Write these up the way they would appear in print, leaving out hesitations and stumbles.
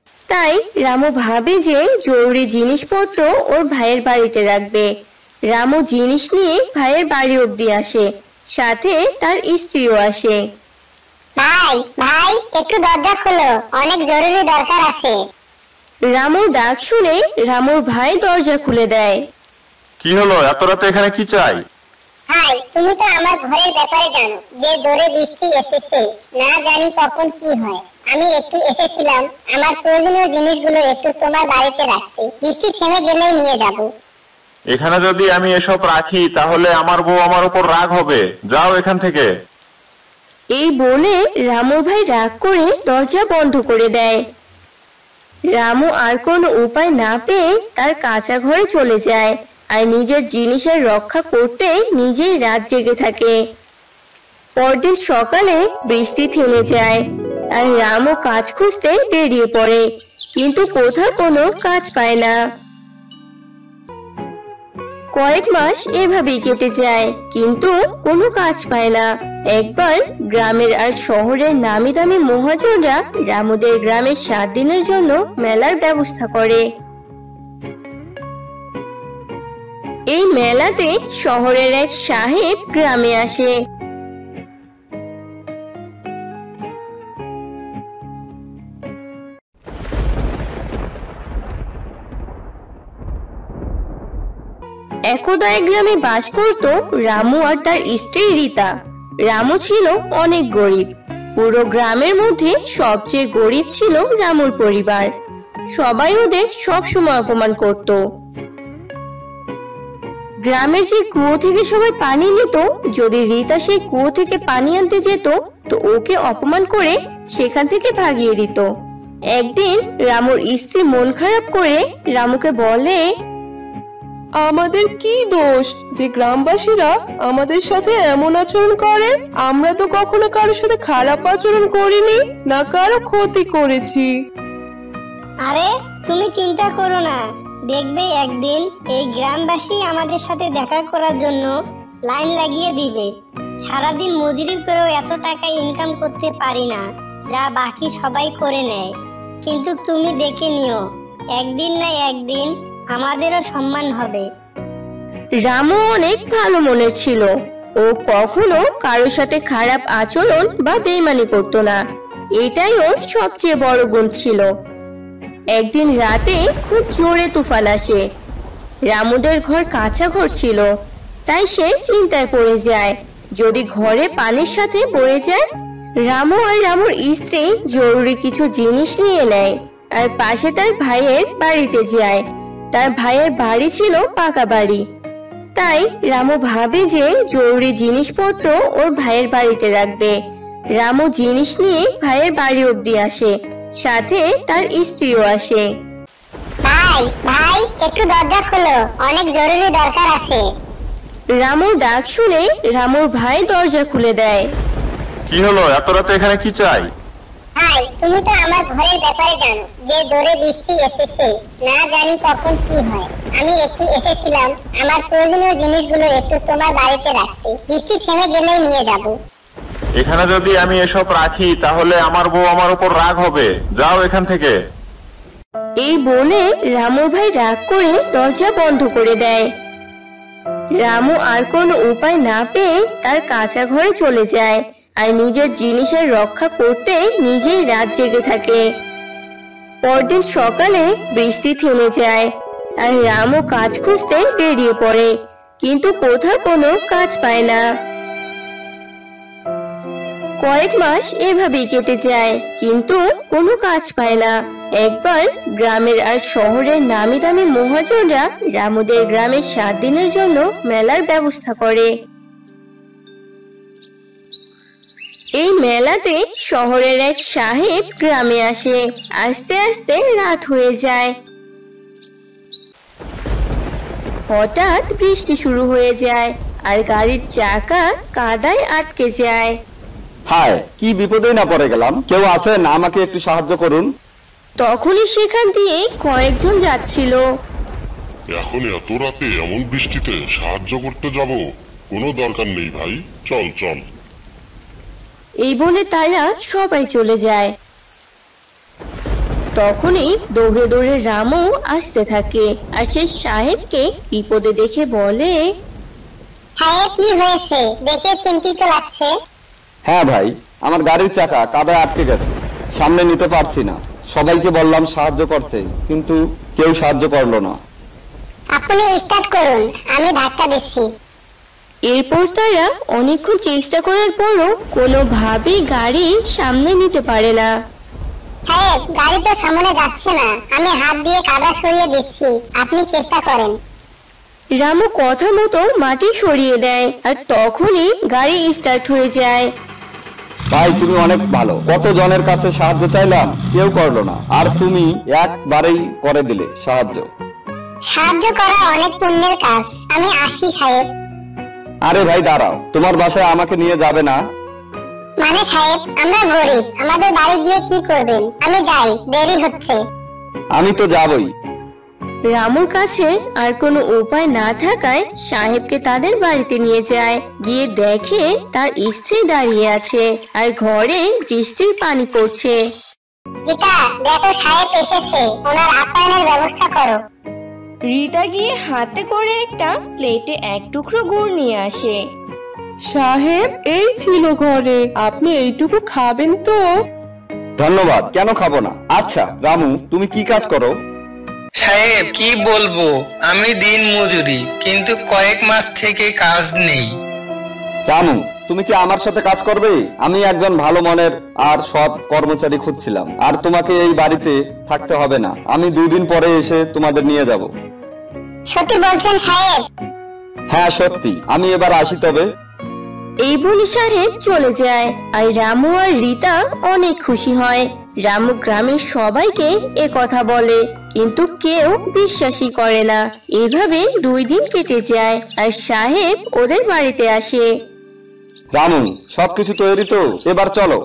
তাই রামু ভাবে যে জরুরি জিনিসপত্র ওর ভাইয়ের বাড়িতে রাখবে। রামু জিনিস নিয়ে ভাইয়ের বাড়ি অব্দি আসে, সাথে তার স্ত্রীও আসে। ভাই ভাই একটু দরজা খোলো, অনেক জরুরি দরকার আছে। রামুর ডাক শুনে রামুর ভাই দরজা খুলে দেয়। কি হলো, এত রাতে এখানে কি চাই? ভাই তুমি তো আমার ঘরের ব্যাপারে জানো, যে জোরে বৃষ্টি এসেছে, না জানি কখন কি হয়। আমি একটু এসেছিলাম আমার প্রয়োজনীয় জিনিসগুলো একটু তোমার বাড়িতে রাখতে, বৃষ্টি থেমে গেলেও নিয়ে যাব। এখানে যদি আমি এসব রাখি তাহলে আমার বউ আমার উপর রাগ হবে, যাও এখান থেকে। এই বলে রামুর ভাই রাগ করে দরজা বন্ধ করে দেয়। রামু আর কোনো উপায় না পেয়ে তার কাঁচা ঘরে চলে যায় আর নিজের জিনিসের রক্ষা করতে নিজেই রাত জেগে থাকে। পরদিন সকালে বৃষ্টি থেমে যায় আর রামু কাজ খুঁজতে বেরিয়ে পড়ে, কিন্তু কোথাও কোনো কাজ পায় না। কয়েক মাস এভাবেই কেটে যায়, কিন্তু কোনো কাজ পায় না। একবার গ্রামের আর শহরের নামি দামি মহাজনরা রামুদের গ্রামের 7 দিনের জন্য মেলার ব্যবস্থা করে। এই মেলাতে শহরের এক সাহেব গ্রামে আসে। একদা এক গ্রামে বাস করত রামু আর তার স্ত্রী রীতা। রামু ছিল অনেক গরিব। পুরো গ্রামের মধ্যে সবচেয়ে গরিব ছিল রামুর পরিবার। সবাই ওদের সবসময় অপমান করত। গ্রামের যে কুয়ো থেকে সবাই পানি নিত, যদি রীতা সেই কুয়ো থেকে পানি আনতে যেত তো ওকে অপমান করে সেখান থেকে ভাগিয়ে দিত। একদিন রামুর স্ত্রী মন খারাপ করে রামুকে বলে, আমাদের কি দোষ যে গ্রামবাসীরা আমাদের সাথে এমন আচরণ করে? আমরা তো কখনো কারোর সাথে খারাপ আচরণ করিনি, না কারো ক্ষতি করেছি। আরে তুমি চিন্তা করো না, দেখবে একদিন এই গ্রামবাসী আমাদের সাথে দেখা করার জন্য লাইন লাগিয়ে দিবে। সারাদিন মজুরি করেও এত টাকা ইনকাম করতে পারি না যা বাকি সবাই করে নেয়, কিন্তু তুমি দেখে নিও, একদিন না একদিন আমাদেরও সম্মান হবে। রামু অনেক ভালো মনের ছিল। ও কখনো কারোর সাথে খারাপ আচরণ বা বেইমানি করতো না। এটাই ওর সবচেয়ে বড় গুণ ছিল। একদিন রাতে খুব জোরে তুফান আসে। রামুদের ঘর কাঁচা ঘর ছিল, তাই সে চিন্তায় পড়ে যায়, যদি ঘরে পানির সাথে বয়ে যায়। রামু আর রামুর স্ত্রী জরুরি কিছু জিনিস নিয়ে নেয় আর পাশে তার ভাইয়ের বাড়িতে যায়। তার ভাইয়ের বাড়ি ছিল পাকা বাড়ি। তাই রামু ভাবে যে জরুরি জিনিসপত্র ওর ভাইয়ের বাড়িতে রাখবে। রামু জিনিস নিয়ে ভাইয়ের বাড়ি অব্দি আসে, সাথে তার স্ত্রীও আসে। ভাই ভাই একটু দরজা খোলো, অনেক জরুরি দরকার আছে। রামুর ডাক শুনে রামুর ভাই দরজা খুলে দেয়। কি হলো, এত রাতে এখানে কি চাই? ভাই তুমি তো আমার ঘরের ব্যাপারে জানো, যে জোরে বৃষ্টি এসেছে, না জানি কখন কি হয়। আমি একটু এসেছিলাম আমার প্রয়োজনীয় জিনিসগুলো একটু তোমার বাড়িতে রাখতে, বৃষ্টি থেমে গেলেও নিয়ে যাব। এখানে যদি আমি এসব রাখি তাহলে আমার বউ আমার উপর রাগ হবে, যাও এখান থেকে। এই বলে রামুর ভাই রাগ করে দরজা বন্ধ করে দেয়। রামু আর কোনো উপায় না পেয়ে তার কাঁচা ঘরে চলে যায় আর নিজের জিনিসের রক্ষা করতে নিজেই রাত জেগে থাকে। পরদিন সকালে বৃষ্টি থেমে যায় আর রামু কাজ খুঁজতে বেরিয়ে পড়ে, কিন্তু কোথাও কোনো কাজ পায় না। কয়েক মাস এভাবেই কেটে যায়, কিন্তু কোনো কাজ পায় না। একবার গ্রামের আর শহরের নামি দামি মহাজনরা রামুদের গ্রামের 7 দিনের জন্য মেলার ব্যবস্থা করে। এই মেলাতে শহরের এক সাহেব গ্রামে আসে। আস্তে আস্তে রাত হয়ে যায়। হঠাৎ বৃষ্টি শুরু হয়ে যায় আর গাড়ির চাকা কাদায় আটকে যায়। হায়, কি বিপদে না পড়ে গেলাম, কেউ আছেন আমাকে একটু সাহায্য করুন। তখনই সেখান দিয়ে কয়েকজন যাচ্ছিল। এখন এত রাতে এমন বৃষ্টিতে সাহায্য করতে যাব? কোনো দরকার নেই ভাই, চল চল। এই বলে তারা সবাই চলে যায়। তখনই দৌড়ে দৌড়ে রামু আসতে থাকে আর সে সাহেবকে বিপদে দেখে বলে, সাহেব কি হয়েছে দেখে চিন্তিত লাগছে। হ্যাঁ ভাই, আমার গাড়ির চাকা কাদায় আটকে গেছে, সামনে নিতে পারছি না। সবাইকে বললাম সাহায্য করতে, কিন্তু কেউ সাহায্য করলো না। আপনি স্টার্ট করুন, আমি ধাক্কা দিচ্ছি। এরপর তারা অনেকক্ষণ চেষ্টা করার পরও কোনোভাবেই গাড়ি সামনে নিতে পারে না। সাহেব গাড়ি তো সামনে যাচ্ছে না, আমি হাত দিয়ে কাদা সরিয়ে দিচ্ছি, আপনি চেষ্টা করেন। রামু কথা মতো মাটি সরিয়ে দেয় আর তখনই গাড়ি স্টার্ট হয়ে যায়। ভাই তুমি অনেক ভালো, কত জনের কাছে সাহায্য চাইলাম, কেউ করলো না, আর তুমি একবারেই করে দিলে সাহায্য। সাহায্য করা অনেক পুণ্যের কাজ, আমি আসি সাহেব। আরে ভাই দাঁড়াও, তোমার বাসায় আমাকে নিয়ে যাবে না? মানে সাহেব আমরা গরিব, আমাদের বাড়ি গিয়ে কি করবেন? আমি যাই, দেরি হচ্ছে। আমি তো যাবই। রামুর কাছে আর কোনো উপায় না থাকায় সাহেবকে তাদের বাড়িতে নিয়ে যায়। গিয়ে দেখে তার স্ত্রী দাঁড়িয়ে আছে আর ঘরে বৃষ্টির পানি পড়ছে। গীতা দেখো সাহেব এসেছে, ওনার আপ্যায়নের ব্যবস্থা করো। রীতা গিয়ে হাতে করে একটা প্লেটে এক টুকরো গুড় নিয়ে আসে। সাহেব এই ছিল ঘরে, আপনি এইটুকু খাবেন তো? ধন্যবাদ, কেন খাবো না। আচ্ছা রামু, তুমি কি কাজ করো? সাহেব কি বলবো, আমি দিন মজুরি, কিন্তু কয়েক মাস থেকে কাজ নেই। রামু তুমি কি আমার সাথে কাজ করবে? আমি একজন ভালো মনের আর সৎ কর্মচারী খুঁজছিলাম, আর তোমাকে এই বাড়িতে থাকতে হবে না। আমি 2 দিন পরে এসে তোমাদের নিয়ে যাব। সত্যি বলছেন সাহেব? হ্যাঁ সত্যি, আমি এবার আসি তবে। এই বলে সাহেব চলে যায় আর রামু আর রীতা অনেক খুশি হয়। রামু গ্রামের সবাইকে এ কথা বলে, কিন্তু কেউ বিশ্বাসই করে না। এভাবে 2 দিন কেটে যায় আর সাহেব ওদের বাড়িতে আসে। রামু সবকিছু তৈরি তো, এবার চলো।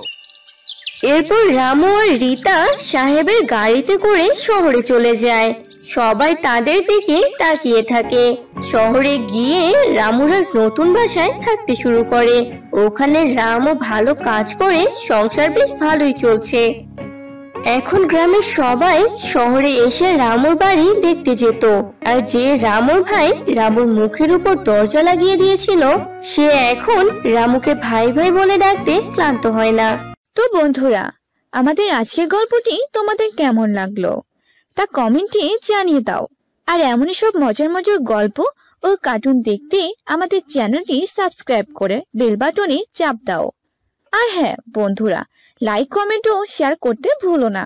এরপর রামু আর রীতা সাহেবের গাড়িতে করে শহরে চলে যায়। সবাই তাদের দিকে তাকিয়ে থাকে। শহরে গিয়ে রামুরা নতুন বাসায় থাকতে শুরু করে। ওখানে রামু ভালো কাজ করে সংসার বেশ ভালোই চলছে। এখন গ্রামের সবাই শহরে এসে রামুর বাড়ি দেখতে যেত, আর যে রামুর ভাই রামুর মুখের উপর দরজা লাগিয়ে দিয়েছিল সে এখন রামুকে ভাই ভাই বলে ডাকতে ক্লান্ত হয় না। তো বন্ধুরা, আমাদের আজকের গল্পটি তোমাদের কেমন লাগলো তা কমেন্টে জানিয়ে দাও। আর এমনই সব মজার মজার গল্প ও কার্টুন দেখতে আমাদের চ্যানেলটি সাবস্ক্রাইব করে বেল বাটনে চাপ দাও। আর হ্যাঁ বন্ধুরা, লাইক কমেন্ট ও শেয়ার করতে ভুলো না।